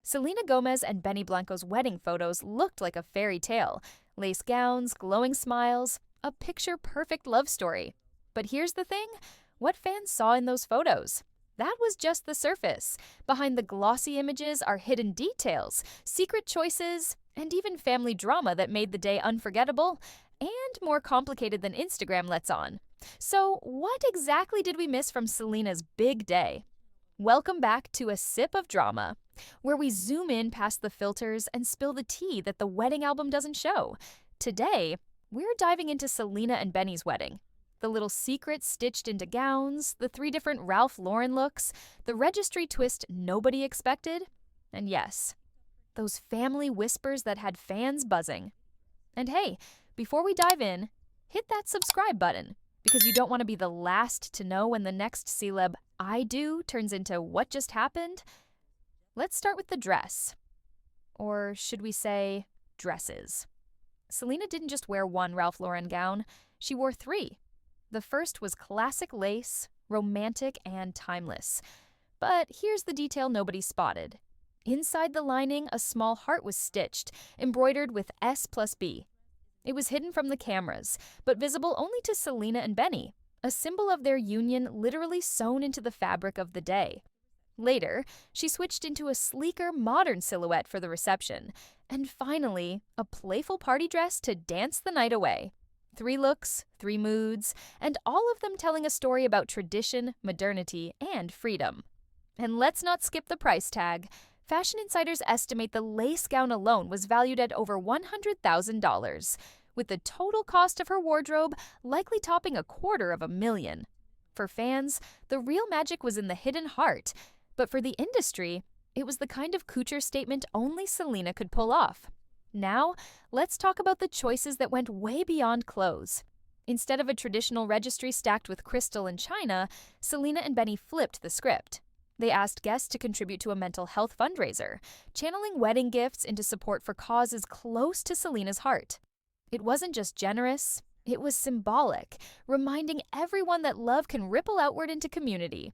Selena Gomez and Benny Blanco's wedding photos looked like a fairy tale. Lace gowns, glowing smiles, a picture-perfect love story. But here's the thing, what fans saw in those photos? That was just the surface. Behind the glossy images are hidden details, secret choices, and even family drama that made the day unforgettable and more complicated than Instagram lets on. So, what exactly did we miss from Selena's big day? Welcome back to A Sip of Drama, where we zoom in past the filters and spill the tea that the wedding album doesn't show. Today, we're diving into Selena and Benny's wedding. The little secrets stitched into gowns, the 3 different Ralph Lauren looks, the registry twist nobody expected, and yes, those family whispers that had fans buzzing. And hey, before we dive in, hit that subscribe button, because you don't want to be the last to know when the next celeb I do turns into what just happened. Let's start with the dress. Or should we say, dresses. Selena didn't just wear one Ralph Lauren gown, she wore 3. The first was classic lace, romantic, and timeless. But here's the detail nobody spotted. Inside the lining, a small heart was stitched, embroidered with S+B. It was hidden from the cameras, but visible only to Selena and Benny, a symbol of their union literally sewn into the fabric of the day. Later, she switched into a sleeker, modern silhouette for the reception, and finally, a playful party dress to dance the night away. 3 looks, 3 moods, and all of them telling a story about tradition, modernity, and freedom. And let's not skip the price tag. Fashion insiders estimate the lace gown alone was valued at over $100,000, with the total cost of her wardrobe likely topping $250,000. For fans, the real magic was in the hidden heart, but for the industry, it was the kind of couture statement only Selena could pull off. Now, let's talk about the choices that went way beyond clothes. Instead of a traditional registry stacked with crystal and china, Selena and Benny flipped the script. They asked guests to contribute to a mental health fundraiser, channeling wedding gifts into support for causes close to Selena's heart. It wasn't just generous, it was symbolic, reminding everyone that love can ripple outward into community.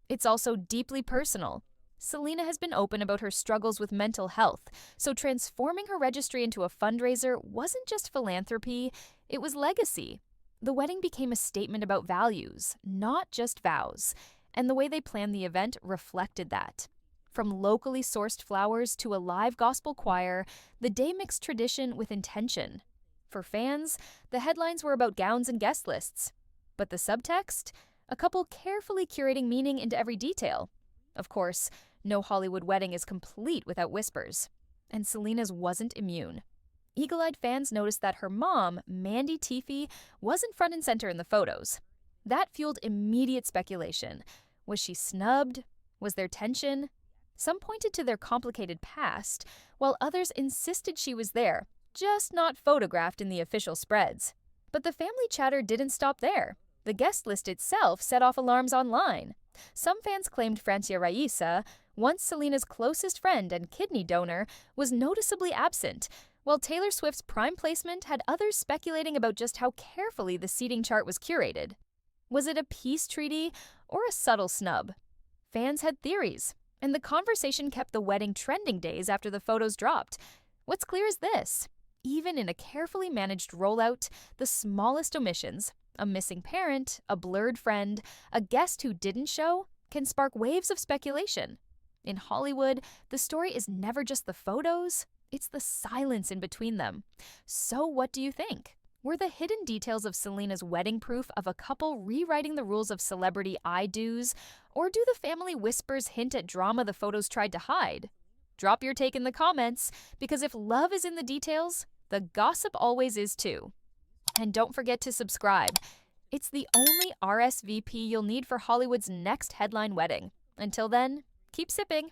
It's also deeply personal. Selena has been open about her struggles with mental health, so transforming her registry into a fundraiser wasn't just philanthropy, it was legacy. The wedding became a statement about values, not just vows, and the way they planned the event reflected that. From locally sourced flowers to a live gospel choir, the day mixed tradition with intention. For fans, the headlines were about gowns and guest lists. But the subtext? A couple carefully curating meaning into every detail. Of course, no Hollywood wedding is complete without whispers. And Selena's wasn't immune. Eagle-eyed fans noticed that her mom, Mandy Teefey, wasn't front and center in the photos. That fueled immediate speculation. Was she snubbed? Was there tension? Some pointed to their complicated past, while others insisted she was there, just not photographed in the official spreads. But the family chatter didn't stop there. The guest list itself set off alarms online. Some fans claimed Francia Raisa, once Selena's closest friend and kidney donor, was noticeably absent, while Taylor Swift's prime placement had others speculating about just how carefully the seating chart was curated. Was it a peace treaty or a subtle snub? Fans had theories, and the conversation kept the wedding trending days after the photos dropped. What's clear is this: even in a carefully managed rollout, the smallest omissions, a missing parent, a blurred friend, a guest who didn't show, can spark waves of speculation. In Hollywood, the story is never just the photos, it's the silence in between them. So what do you think? Were the hidden details of Selena's wedding proof of a couple rewriting the rules of celebrity I-do's, or do the family whispers hint at drama the photos tried to hide? Drop your take in the comments, because if love is in the details, the gossip always is too. And don't forget to subscribe. It's the only RSVP you'll need for Hollywood's next headline wedding. Until then, keep sipping.